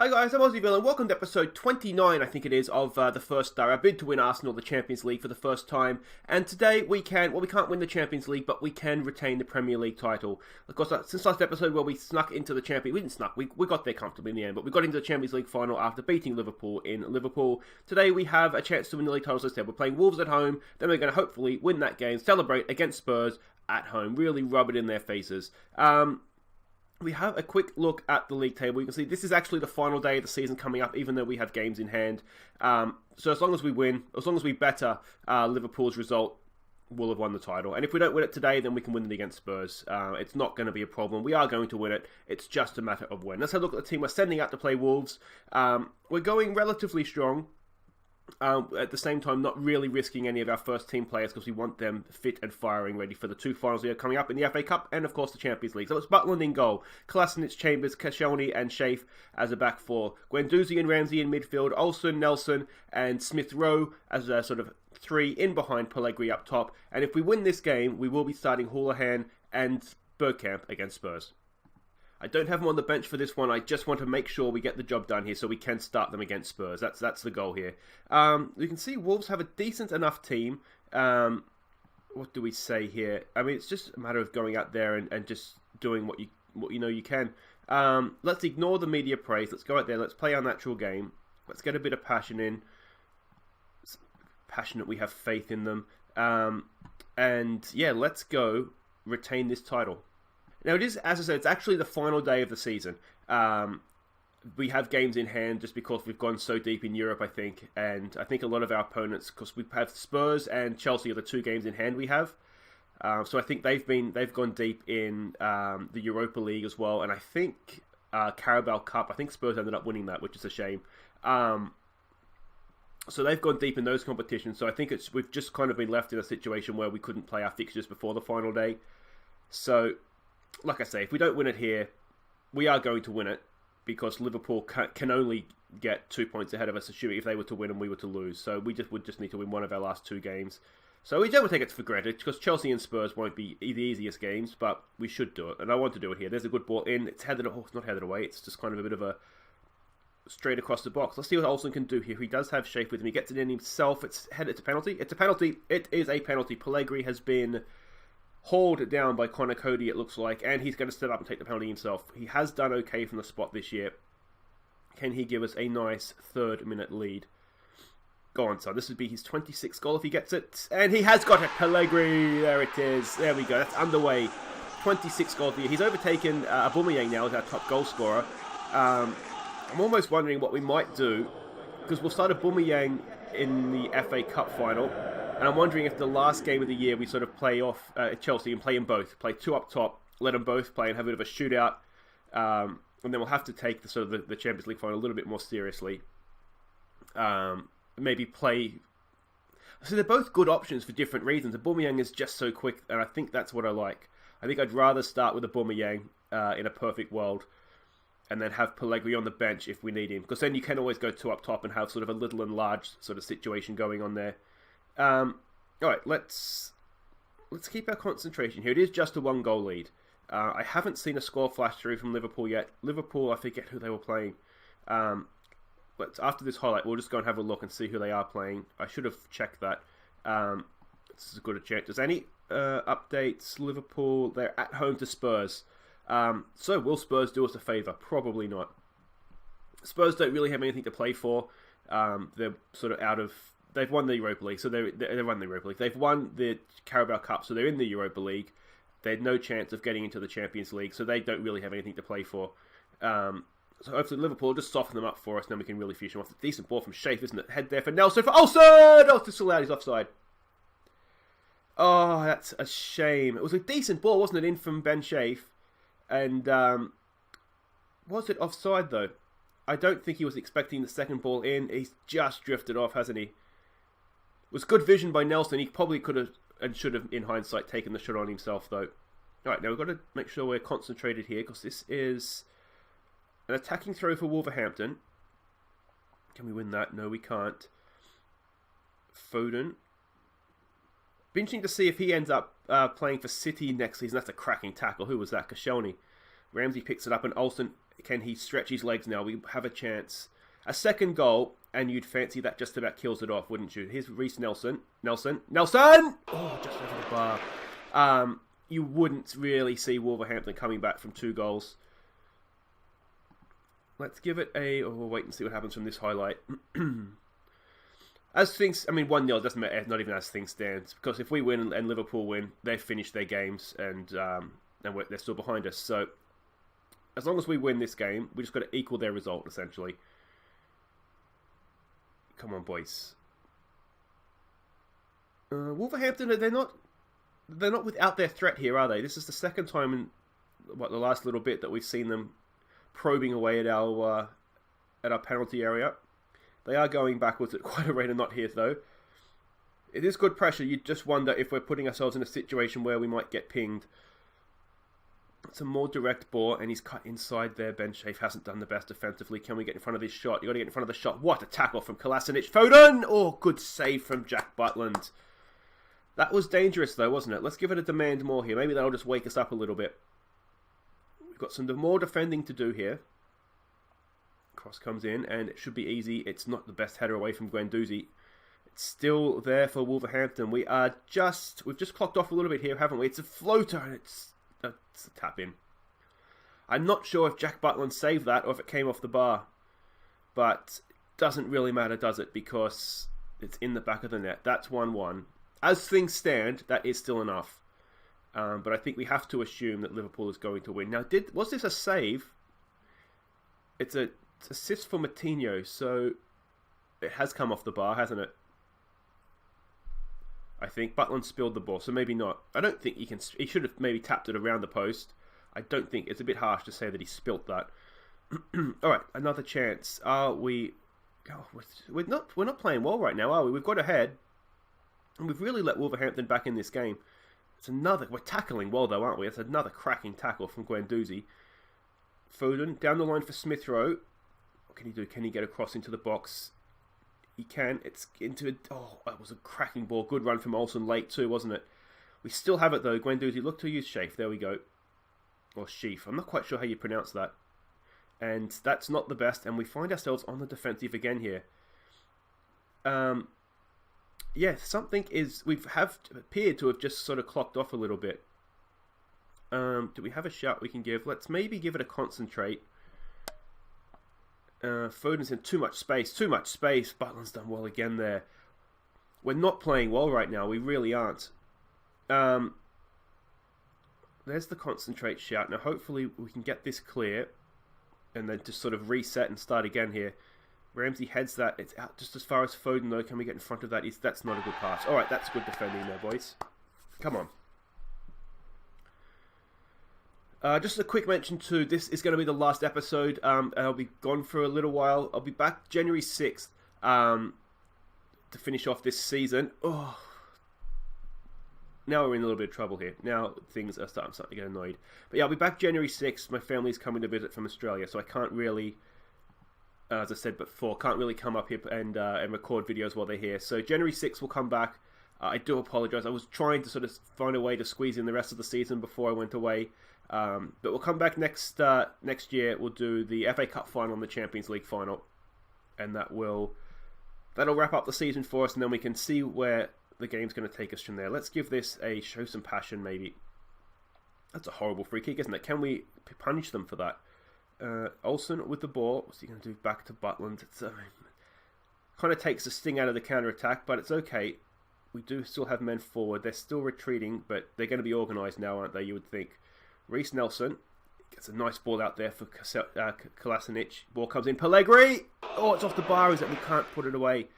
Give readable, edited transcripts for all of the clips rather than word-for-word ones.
Hi guys, I'm Aussie and welcome to episode 29, I think it is, of the first Our bid to win Arsenal the Champions League for the first time. And today we can't win the Champions League, but we can retain the Premier League title. Of course, since last episode where we snuck into the Champions League, we didn't snuck, we got there comfortably in the end, but we got into the Champions League final after beating Liverpool in Liverpool. Today we have a chance to win the league titles instead. We're playing Wolves at home, then we're going to hopefully win that game, celebrate against Spurs at home, really rub it in their faces. We have a quick look at the league table. You can see this is actually the final day of the season coming up, even though we have games in hand. So as long as we win, as long as we better Liverpool's result, we'll have won the title. And if we don't win it today, then we can win it against Spurs. It's not going to be a problem. We are going to win it. It's just a matter of when. Let's have a look at the team we're sending out to play Wolves. We're going relatively strong. At the same time, not really risking any of our first team players because we want them fit and firing ready for the two finals we are coming up in the FA Cup and, of course, the Champions League. So it's Butland in goal, Kolasinac, Chambers, Koscielny and Shafe as a back four, Guendouzi and Ramsey in midfield, Olsen, Nelson and Smith-Rowe as a sort of three in behind Pellegrini up top. And if we win this game, we will be starting Houlihan and Bergkamp against Spurs. I don't have them on the bench for this one. I just want to make sure we get the job done here so we can start them against Spurs. That's the goal here. You can see Wolves have a decent enough team. What do we say here? I mean, it's just a matter of going out there and just doing what you know you can. Let's ignore the media praise. Let's go out there. Let's play our natural game. Let's get a bit of passion in. It's passionate. We have faith in them. And yeah, let's go retain this title. Now, it is, as I said, it's actually the final day of the season. We have games in hand just because we've gone so deep in Europe, I think. And I think a lot of our opponents, because we have Spurs and Chelsea are the two games in hand we have. So I think they've gone deep in the Europa League as well. And I think Carabao Cup, I think Spurs ended up winning that, which is a shame. So they've gone deep in those competitions. So I think we've just kind of been left in a situation where we couldn't play our fixtures before the final day. So, like I say, if we don't win it here, we are going to win it because Liverpool can only get 2 points ahead of us, assuming if they were to win and we were to lose. So we would just need to win one of our last two games. So we don't take it for granted because Chelsea and Spurs won't be the easiest games, but we should do it. And I want to do it here. There's a good ball in. It's not headed away. It's just kind of a bit of a straight across the box. Let's see what Olsen can do here. He does have Shafe with him. He gets it in himself. It's a penalty. It's a penalty. It is a penalty. Pellegrini has been hauled down by Connor Cody, it looks like, and he's going to step up and take the penalty himself. He has done okay from the spot this year. Can he give us a nice third-minute lead? Go on, son. This would be his 26th goal if he gets it. And he has got it. Pellegrini. There it is. There we go. That's underway. 26 goals for you. He's overtaken Aubameyang now as our top goal scorer. I'm almost wondering what we might do, because we'll start Aubameyang in the FA Cup final. And I'm wondering if the last game of the year we sort of play off Chelsea and play them both. Play two up top, let them both play and have a bit of a shootout. And then we'll have to take the Champions League final a little bit more seriously. Maybe play... So they're both good options for different reasons. Aubameyang is just so quick, and I think that's what I like. I think I'd rather start with Aubameyang in a perfect world and then have Pellegrini on the bench if we need him. Because then you can always go two up top and have sort of a little and large sort of situation going on there. Alright, let's keep our concentration here. It is just a one-goal lead. I haven't seen a score flash through from Liverpool yet. Liverpool, I forget who they were playing. But after this highlight, we'll just go and have a look and see who they are playing. I should have checked that. This is as good a chance as any. Updates, Liverpool, they're at home to Spurs. So will Spurs do us a favour? Probably not. Spurs don't really have anything to play for. They're sort of out of... They've won the Europa League, so they've won the Europa League. They've won the Carabao Cup, so they're in the Europa League. They had no chance of getting into the Champions League, so they don't really have anything to play for. So hopefully Liverpool will just soften them up for us, and then we can really finish them off. A decent ball from Shafe, isn't it? Head there for Nelson, for Olsen! Oh, it's still out, he's offside. Oh, that's a shame. It was a decent ball, wasn't it, in from Ben Shafe? And, was it offside, though? I don't think he was expecting the second ball in. He's just drifted off, hasn't he? It was good vision by Nelson. He probably could have and should have, in hindsight, taken the shot on himself, though. Alright, now we've got to make sure we're concentrated here, because this is an attacking throw for Wolverhampton. Can we win that? No, we can't. Foden. Be interesting to see if he ends up playing for City next season. That's a cracking tackle. Who was that? Koscielny. Ramsey picks it up, and Olsen, Can he stretch his legs now? We have a chance. A second goal, and you'd fancy that just about kills it off, wouldn't you? Here's Reece Nelson. Nelson! Oh, just over the bar. You wouldn't really see Wolverhampton coming back from 2 goals. Let's give it a... Oh, we'll wait and see what happens from this highlight. As things... I mean, 1-0 doesn't matter, not even as things stand. Because if we win and Liverpool win, they've finished their games and they're still behind us. So, as long as we win this game, we just got to equal their result, essentially. Come on, boys. Wolverhampton, they're not without their threat here, are they? This is the second time in the last little bit that we've seen them probing away at our penalty area. They are going backwards at quite a rate of not here, though. It is good pressure. You just wonder if we're putting ourselves in a situation where we might get pinged. It's a more direct ball, and he's cut inside there. Ben Shafe hasn't done the best defensively. Can we get in front of this shot? You got to get in front of the shot. What a tackle from Kolasinac. Foden! Oh, good save from Jack Butland. That was dangerous, though, wasn't it? Let's give it a demand more here. Maybe that'll just wake us up a little bit. We've got some more defending to do here. Cross comes in, and it should be easy. It's not the best header away from Guendouzi. It's still there for Wolverhampton. We've just clocked off a little bit here, haven't we? It's a floater, and it's a tap in. I'm not sure if Jack Butland saved that or if it came off the bar. But it doesn't really matter, does it? Because it's in the back of the net. That's 1-1. As things stand, that is still enough. But I think we have to assume that Liverpool is going to win. Now, was this a save? It's an assist for Moutinho, so it has come off the bar, hasn't it? I think Butland spilled the ball, so maybe not. I don't think he should have maybe tapped it around the post. I don't think it's a bit harsh to say that he spilt that. All right, another chance. Are we? Oh, we're not playing well right now, are we? We've got ahead, and we've really let Wolverhampton back in this game. We're tackling well though, aren't we? It's another cracking tackle from Guendouzi. Foden down the line for Smith Rowe. What can he do? Can he get across into the box? He can. It's into it. Oh, that was a cracking ball. Good run from Olsen late too, wasn't it? We still have it though. Guendouzi, look to use Shafe. There we go. Or Sheaf. I'm not quite sure how you pronounce that. And that's not the best. And we find ourselves on the defensive again here. Yeah, something is... We have appeared to have just sort of clocked off a little bit. Do we have a shout we can give? Let's maybe give it a concentrate. Foden's in too much space. Butland's done well again there. We're not playing well right now. We really aren't. There's the concentrate shout. Now, hopefully, we can get this clear. And then just sort of reset and start again here. Ramsey heads that. It's out just as far as Foden, though. Can we get in front of that? That's not a good pass. All right, that's good defending there, boys. Come on. Just a quick mention too, this is going to be the last episode. I'll be gone for a little while. I'll be back January 6th to finish off this season. Oh, now we're in a little bit of trouble here. Now things are starting to get annoyed. But yeah, I'll be back January 6th. My family's coming to visit from Australia, so I can't really, as I said before, can't really come up here and record videos while they're here. So January 6th will come back. I do apologise. I was trying to sort of find a way to squeeze in the rest of the season before I went away. But we'll come back next year. We'll do the FA Cup final and the Champions League final, and that'll wrap up the season for us. And then we can see where the game's going to take us from there. Let's give this a show some passion, maybe. That's a horrible free kick, isn't it? Can we punish them for that? Olsen with the ball. What's he going to do? Back to Butland. It's kind of takes the sting out of the counter attack, but it's okay. We do still have men forward. They're still retreating, but they're going to be organised now, aren't they? You would think. Reece Nelson gets a nice ball out there for Kolasinac. Ball comes in. Pellegrini! Oh, it's off the bar, is it? We can't put it away.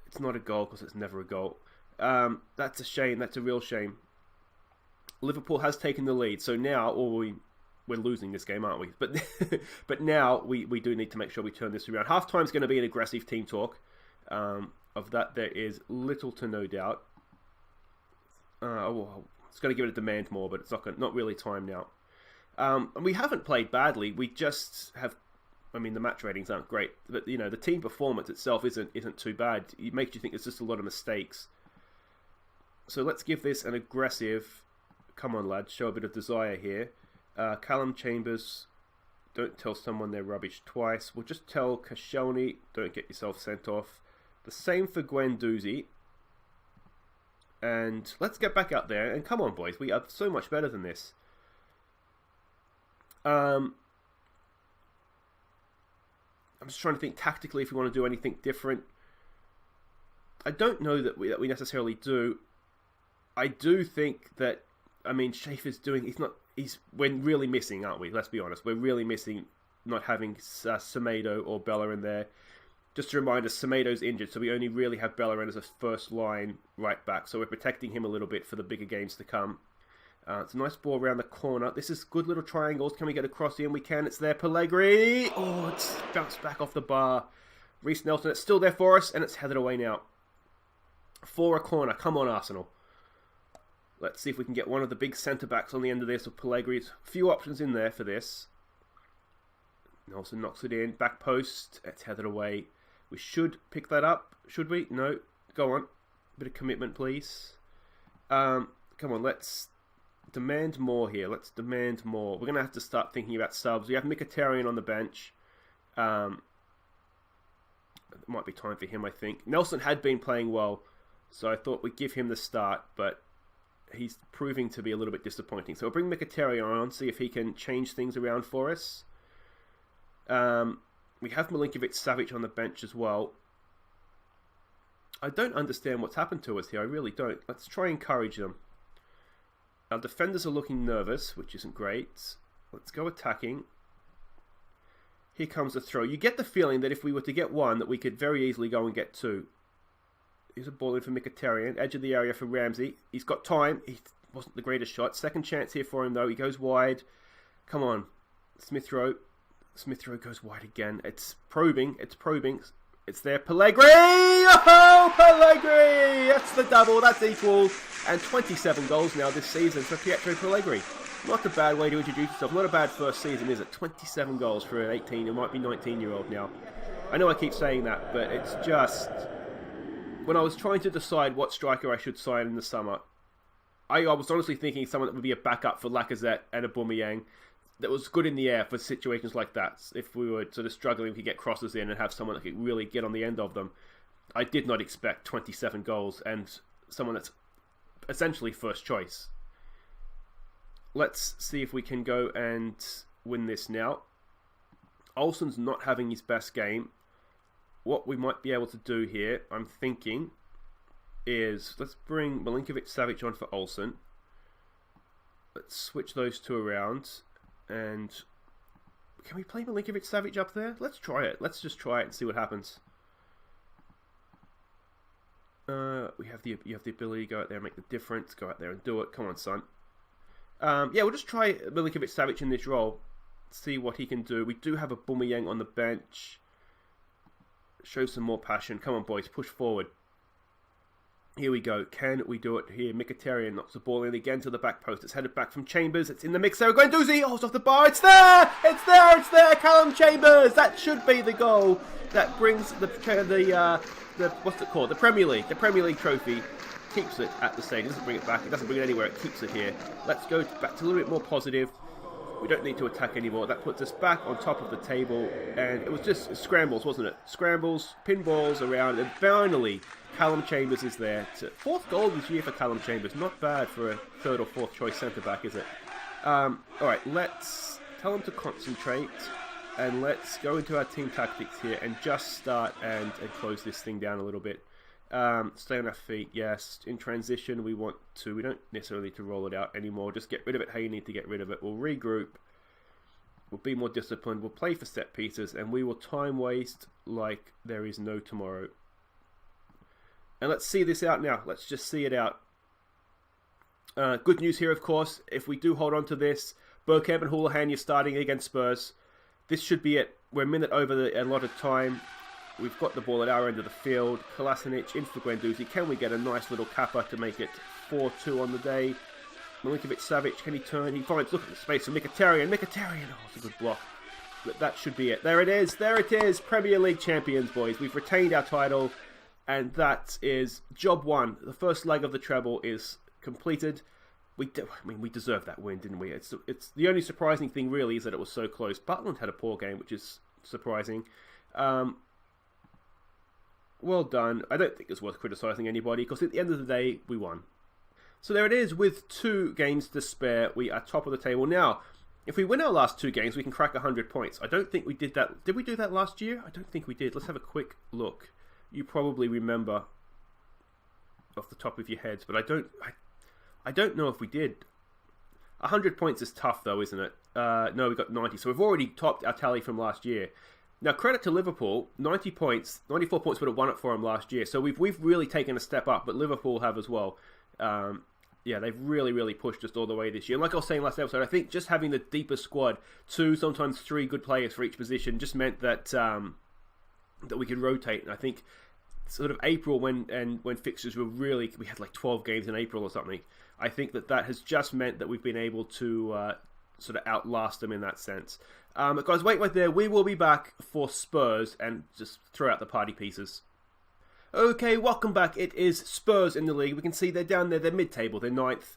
It's not a goal because it's never a goal. That's a shame. That's a real shame. Liverpool has taken the lead. So now, we're losing this game, aren't we? But now we do need to make sure we turn this around. Half-time's going to be an aggressive team talk. Of that, there is little to no doubt. It's going to give it a demand more, but it's not really time now. And we haven't played badly. We just have... I mean, the match ratings aren't great, but the team performance itself isn't too bad. It makes you think there's just a lot of mistakes. So let's give this an aggressive... Come on, lads, show a bit of desire here. Callum Chambers Don't tell someone they're rubbish twice. We'll just tell Koscielny, don't get yourself sent off. The same for Guendouzi. And let's get back out there. And come on, boys. We are so much better than this. I'm just trying to think tactically if we want to do anything different. I don't know that we necessarily do. I do think that, I mean, Schaefer's doing... We're really missing, aren't we? Let's be honest. We're really missing not having Semedo or Bella in there. Just a reminder, Semedo's injured, so we only really have Bella in as a first line right back. So we're protecting him a little bit for the bigger games to come. It's a nice ball around the corner. This is good little triangles. Can we get across here? We can. It's there. Pellegrini. Oh, it's bounced back off the bar. Reece Nelson. It's still there for us, and it's headed away now. For a corner. Come on, Arsenal. Let's see if we can get one of the big centre-backs on the end of this with Pellegrini. A few options in there for this. Nelson knocks it in. Back post. It's headed away. We should pick that up. Should we? No. Go on. Bit of commitment, please. Come on, let's demand more here. Let's demand more. We're going to have to start thinking about subs. We have Mkhitaryan on the bench. It might be time for him, I think. Nelson had been playing well, so I thought we'd give him the start, but he's proving to be a little bit disappointing. So we'll bring Mkhitaryan on, see if he can change things around for us. We have Milinkovic-Savic on the bench as well. I don't understand what's happened to us here. I really don't. Let's try and encourage them. Our defenders are looking nervous, which isn't great. Let's go attacking. Here comes the throw. You get the feeling that if we were to get one, that we could very easily go and get two. Here's a ball in for Mkhitaryan. Edge of the area for Ramsey. He's got time. He wasn't the greatest shot. Second chance here for him, though. He goes wide. Come on. Smith Rowe. Smith Rowe goes wide again. It's probing. It's probing. It's there. Pellegrini! Oh, Pellegrini! That's the double. That's equal. And 27 goals now this season for Pietro Pellegrini. Not a bad way to introduce yourself. Not a bad first season, is it? 27 goals for an 18, it might be 19-year-old now. I know I keep saying that, but it's just... When I was trying to decide what striker I should sign in the summer, I was honestly thinking someone that would be a backup for Lacazette and Aubameyang that was good in the air for situations like that. If we were sort of struggling, we could get crosses in and have someone that could really get on the end of them. I did not expect 27 goals and someone that's essentially first choice. Let's see if we can go and win this now. Olsen's not having his best game. What we might be able to do here, I'm thinking, is let's bring Milinkovic-Savic on for Olsen. Let's switch those two around. And can we play Milinkovic-Savic up there? Let's try it. Let's just try it and see what happens. You have the ability to go out there and make the difference. Go out there and do it. Come on, son. Yeah, we'll just try Milinkovic-Savic in this role. See what he can do. We do have a Aubameyang on the bench. Show some more passion. Come on, boys. Push forward. Here we go. Can we do it here? Mkhitaryan knocks the ball in again to the back post. It's headed back from Chambers. It's in the mix there. Guendouzi. Oh, it's off the bar. It's there. It's there. It's there. Callum Chambers. That should be the goal that brings the what's it called? The Premier League. The Premier League trophy. Keeps it at the stadium. It doesn't bring it back. It doesn't bring it anywhere. It keeps it here. Let's go back to a little bit more positive. We don't need to attack anymore. That puts us back on top of the table. And it was just scrambles, wasn't it? Scrambles, pinballs around. And finally, Callum Chambers is there. Fourth goal this year for Callum Chambers. Not bad for a third or fourth choice centre-back, is it? Alright, let's tell him to concentrate. And let's go into our team tactics here and just start and close this thing down a little bit. Stay on our feet, yes. In transition, we don't necessarily need to roll it out anymore. Just get rid of it how you need to get rid of it. We'll regroup. We'll be more disciplined. We'll play for set pieces. And we will time waste like there is no tomorrow. And let's see this out now. Let's just see it out. Good news here, of course. If we do hold on to this, Bergkamp and Houlihan, you're starting against Spurs. This should be it. We're a minute over the allotted time. We've got the ball at our end of the field. Kolasinac in for Guendouzi. Can we get a nice little kappa to make it 4-2 on the day? Milinkovic-Savic, can he turn? He finds, look at the space for Mkhitaryan. Mkhitaryan, oh, it's a good block. But that should be it. There it is. There it is. Premier League champions, boys. We've retained our title. And that is job one. The first leg of the treble is completed. we deserved that win, didn't we? It's the only surprising thing really is that it was so close. Butland had a poor game, which is surprising. Well done. I don't think it's worth criticising anybody because at the end of the day, we won. So there it is. With 2 games to spare, we are top of the table now. If we win our last 2 games, we can crack 100 points. I don't think we did that. Did we do that last year? I don't think we did. Let's have a quick look. You probably remember off the top of your heads, but I don't know if we did. 100 points is tough though, isn't it? No, we got 90. So we've already topped our tally from last year. Now, credit to Liverpool, 90 points, 94 points would have won it for them last year. So we've really taken a step up, but Liverpool have as well. Yeah, they've really pushed us all the way this year. And like I was saying last episode, I think just having the deeper squad, 2, sometimes 3 good players for each position, just meant that that we could rotate. And I think sort of April when fixtures were really, we had like 12 games in April or something. I think that has just meant that we've been able to sort of outlast them in that sense. Guys, wait right there. We will be back for Spurs and just throw out the party pieces. Okay, welcome back. It is Spurs in the league. We can see they're down there. They're mid-table. They're 9th.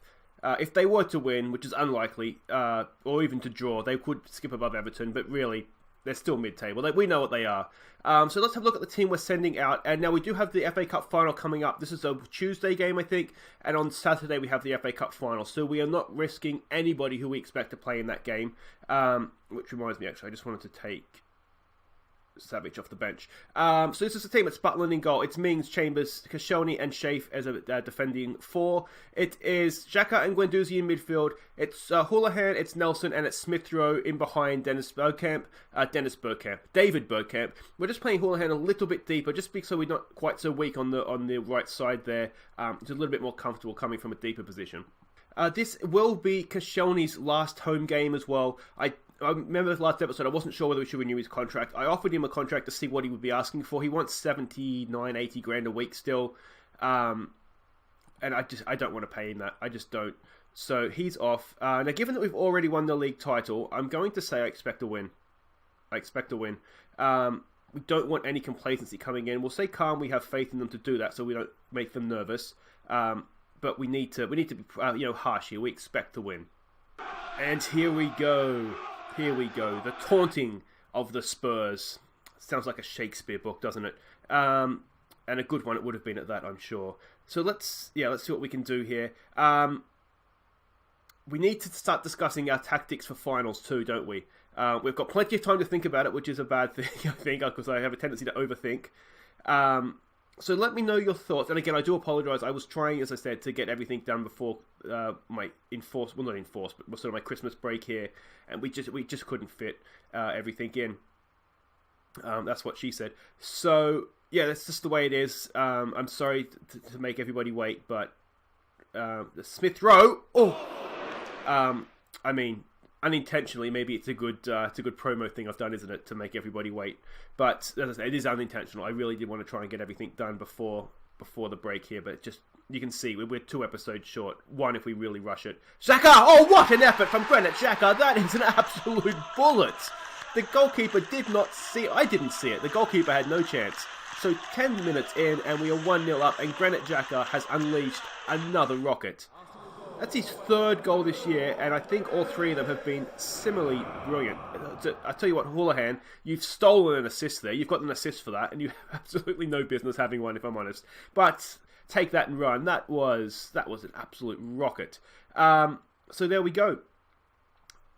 If they were to win, which is unlikely, or even to draw, they could skip above Everton. But really, they're still mid-table. We know what they are. So let's have a look at the team we're sending out. And now we do have the FA Cup final coming up. This is a Tuesday game, I think. And on Saturday, we have the FA Cup final. So we are not risking anybody who we expect to play in that game. Which reminds me, actually, I just wanted to take Savage off the bench. So this is the team. It's Butland in goal. It's Mings, Chambers, Koscielny and Shafe as a defending 4. It is Xhaka and Guendouzi in midfield. It's Houlihan, it's Nelson, and it's Smith Rowe in behind David Bergkamp. We're just playing Houlihan a little bit deeper, just so we're not quite so weak on the right side there. It's a little bit more comfortable coming from a deeper position. This will be Koscielny's last home game as well. I remember the last episode, I wasn't sure whether we should renew his contract. I offered him a contract to see what he would be asking for. He wants 79, 80 grand a week still. And I don't want to pay him that. I just don't. So he's off. Now, given that we've already won the league title, I'm going to say I expect a win. We don't want any complacency coming in. We'll say calm. We have faith in them to do that, so we don't make them nervous. But we need to be harsh here. We expect to win. And here we go. The taunting of the Spurs. Sounds like a Shakespeare book, doesn't it? And a good one it would have been at that, I'm sure. So let's see what we can do here. We need to start discussing our tactics for finals too, don't we? We've got plenty of time to think about it, which is a bad thing, I think, because I have a tendency to overthink. So let me know your thoughts. And again, I do apologise. I was trying, as I said, to get everything done before my my Christmas break here, and we just couldn't fit everything in. That's what she said. So yeah, that's just the way it is. I'm sorry to make everybody wait, but the Smith Rowe. I mean, unintentionally, maybe it's a good promo thing I've done, isn't it, to make everybody wait? But as I say, it is unintentional. I really did want to try and get everything done before the break here, but just you can see we're 2 episodes short. 1 if we really rush it. Xhaka! Oh, what an effort from Granit Xhaka! That is an absolute bullet. The goalkeeper did not see it. I didn't see it. The goalkeeper had no chance. So 10 minutes in, and we are 1-0 up, and Granit Xhaka has unleashed another rocket. That's his 3rd goal this year, and I think all 3 of them have been similarly brilliant. I tell you what, Houlihan, you've stolen an assist there. You've got an assist for that, and you have absolutely no business having one, if I'm honest. But take that and run. That was an absolute rocket. So there we go.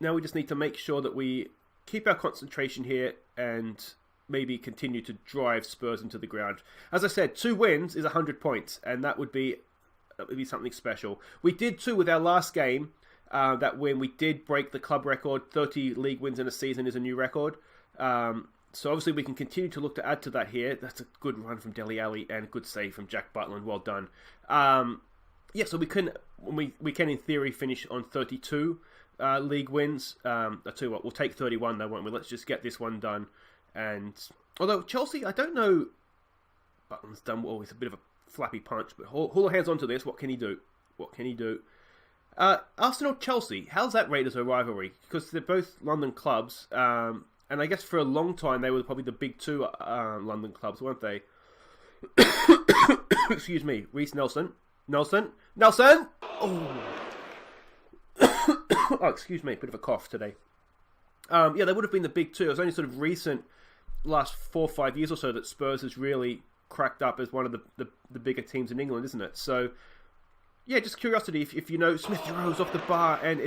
Now we just need to make sure that we keep our concentration here and maybe continue to drive Spurs into the ground. As I said, 2 wins is 100 points, and that would be something special. We did too with our last game. That win, we did break the club record. 30 league wins in a season is a new record. So obviously we can continue to look to add to that here. That's a good run from Dele Alli and a good save from Jack Butland. Well done. So we can in theory finish on 32 league wins. I'll tell you what, we'll take 31 though, won't we? Let's just get this one done. And although Chelsea, I don't know, Butland's done always a bit of a flappy punch, but Houlihan's onto this. What can he do? Arsenal-Chelsea, how's that rate as a rivalry? Because they're both London clubs, and I guess for a long time they were probably the big 2 London clubs, weren't they? Excuse me, Reece Nelson. Oh! Oh, excuse me, bit of a cough today. Yeah, they would have been the big two. It was only sort of recent, last 4 or 5 years or so, that Spurs has really cracked up as one of the bigger teams in England, isn't it? So, yeah, just curiosity. If you know, Smith Rowe's off the bar, and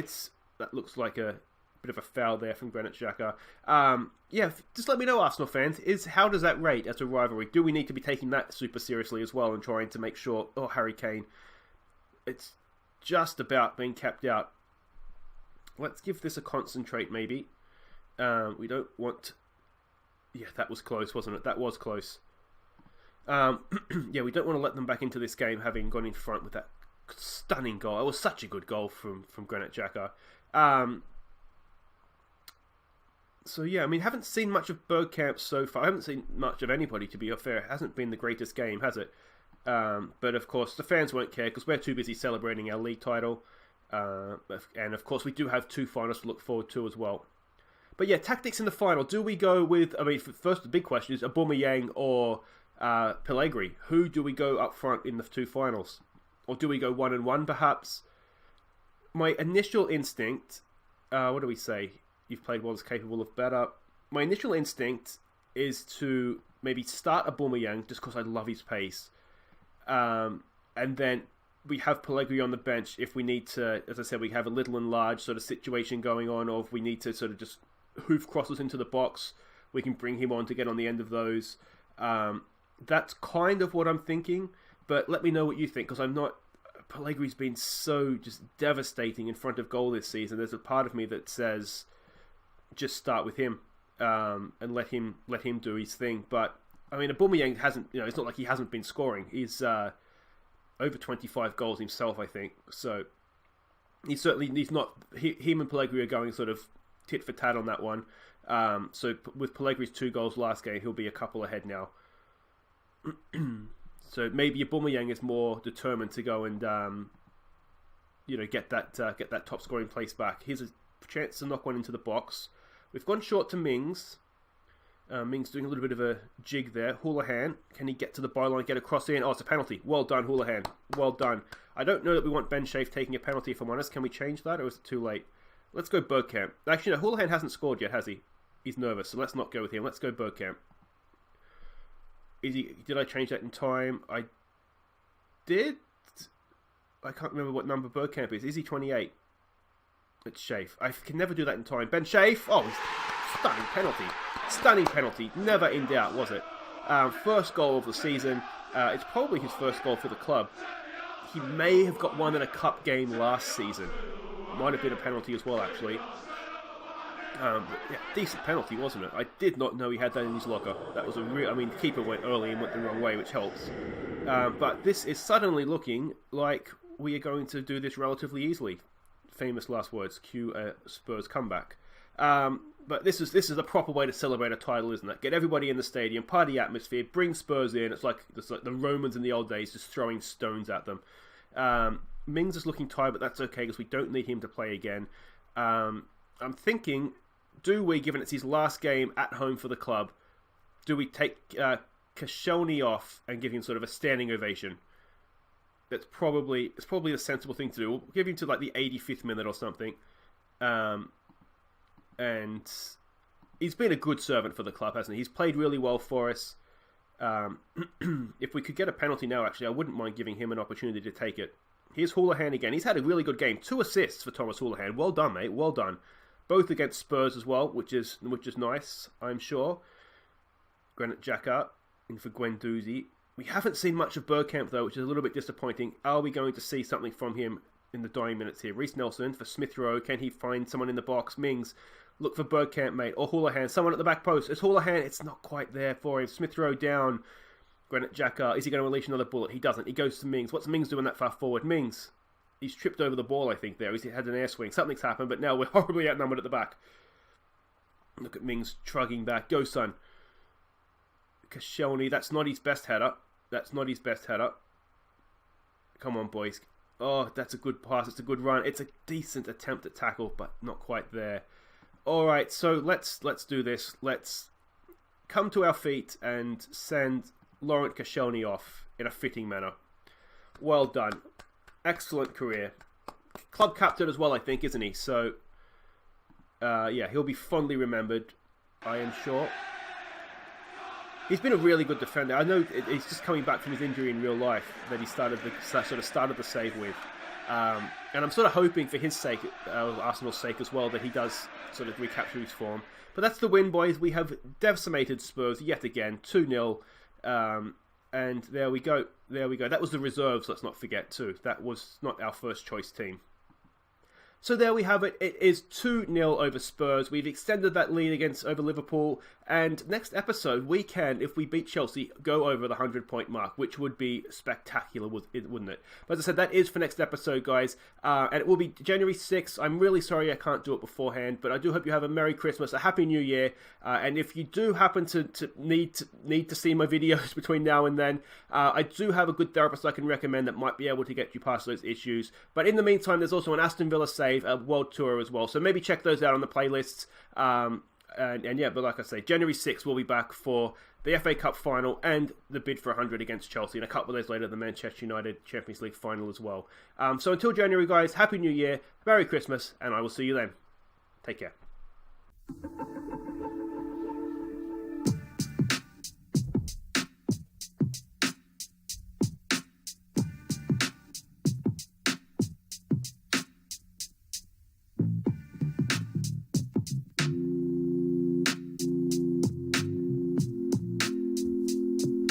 that looks like a bit of a foul there from Granit Xhaka. Yeah, just let me know, Arsenal fans. How does that rate as a rivalry? Do we need to be taking that super seriously as well and trying to make sure, Harry Kane, it's just about being kept out. Let's give this a concentrate, maybe. We don't want... Yeah, that was close, wasn't it? That was close. Yeah, we don't want to let them back into this game having gone in front with that stunning goal. It was such a good goal from Granit Xhaka. So yeah, I mean, haven't seen much of Bergkamp so far. I haven't seen much of anybody, to be fair. It hasn't been the greatest game, has it? But of course, the fans won't care because we're too busy celebrating our league title. And of course, we do have 2 finals to look forward to as well. But yeah, tactics in the final. Do we go with, I mean, first the big question is Aubameyang or Pellegrini? Who do we go up front in the 2 finals? Or do we go 1-1 perhaps? My initial instinct, what do we say? You've played one's capable of better. My initial instinct is to maybe start Aubameyang just because I love his pace. And then we have Pellegrini on the bench if we need to, as I said, we have a little and large sort of situation going on, or if we need to sort of just hoof crosses into the box, we can bring him on to get on the end of those. That's kind of what I'm thinking, but let me know what you think, because I'm not... Pellegrini's been so just devastating in front of goal this season. There's a part of me that says just start with him and let him do his thing. But I mean, Aubameyang hasn't, it's not like he hasn't been scoring. He's over 25 goals himself, I think. So he's not. Him and Pellegrini are going sort of tit for tat on that one. So with Pellegrini's 2 goals last game, he'll be a couple ahead now. So maybe Aubameyang is more determined to go and get that top scoring place back. Here's a chance to knock one into the box. We've gone short to Mings. Mings doing a little bit of a jig there. Houlihan, can he get to the byline, get a cross in? Oh, it's a penalty. Well done, Houlihan. Well done. I don't know that we want Ben Shafe taking a penalty, if I'm honest. Can we change that, or is it too late? Let's go Bergkamp. Actually, no, Houlihan hasn't scored yet, has he? He's nervous, so let's not go with him. Let's go Bergkamp. Did I change that in time? I did. I can't remember what number Bergkamp is. Is he 28? It's Shafe. I can never do that in time. Ben Shafe. Oh, stunning penalty. Stunning penalty. Never in doubt, was it? First goal of the season. It's probably his first goal for the club. He may have got one in a cup game last season. Might have been a penalty as well, actually. Yeah, decent penalty, wasn't it? I did not know he had that in his locker. That was a real... I mean, the keeper went early and went the wrong way, which helps. But this is suddenly looking like we are going to do this relatively easily. Famous last words, cue Spurs comeback. But this is a proper way to celebrate a title, isn't it? Get everybody in the stadium, party atmosphere, bring Spurs in. It's like the Romans in the old days, just throwing stones at them. Mings is looking tired, but that's okay because we don't need him to play again. I'm thinking, do we, given it's his last game at home for the club, do we take Koscielny off and give him sort of a standing ovation? It's probably the sensible thing to do. We'll give him to like the 85th minute or something. And he's been a good servant for the club, hasn't he? He's played really well for us. If we could get a penalty now, actually, I wouldn't mind giving him an opportunity to take it. Here's Houlihan again. He's had a really good game. 2 assists for Thomas Houlihan. Well done, mate. Well done. Both against Spurs as well, which is nice, I'm sure. Granit Xhaka in for Guendouzi. We haven't seen much of Bergkamp, though, which is a little bit disappointing. Are we going to see something from him in the dying minutes here? Reece Nelson for Smith Rowe. Can he find someone in the box? Mings, look for Bergkamp, mate. Or Houlihan. Someone at the back post. It's Houlihan. It's not quite there for him. Smith Rowe down. Granit Xhaka. Is he going to unleash another bullet? He doesn't. He goes to Mings. What's Mings doing that far forward? Mings. He's tripped over the ball, I think, there. He's had an air swing. Something's happened, but now we're horribly outnumbered at the back. Look at Mings trugging back. Go, son. Koscielny. That's not his best header. That's not his best header. Come on, boys. Oh, that's a good pass. It's a good run. It's a decent attempt at tackle, but not quite there. All right, so let's do this. Let's come to our feet and send Laurent Koscielny off in a fitting manner. Well done. Excellent career. Club captain as well, I think, isn't he? So he'll be fondly remembered, I am sure. He's been a really good defender. I know he's just coming back from his injury in real life that he started the save with. And I'm sort of hoping for his sake, Arsenal's sake as well, that he does sort of recapture his form. But that's the win, boys. We have decimated Spurs yet again, 2-0. And there we go. That was the reserves, let's not forget too. That was not our first choice team. So there we have it. It is 2-0 over Spurs. We've extended that lead over Liverpool. And next episode, we can, if we beat Chelsea, go over the 100-point mark, which would be spectacular, wouldn't it? But as I said, that is for next episode, guys. And it will be January 6th. I'm really sorry I can't do it beforehand, but I do hope you have a Merry Christmas, a Happy New Year. And if you do happen to need to see my videos between now and then, I do have a good therapist I can recommend that might be able to get you past those issues. But in the meantime, there's also an Aston Villa save, a World Tour as well. So maybe check those out on the playlists. And yeah, but like I say, January 6th we'll be back for the FA Cup final and the bid for 100 against Chelsea, and a couple of days later the Manchester United Champions League final as well. So until January, guys, Happy New Year, Merry Christmas, and I will see you then. Take care.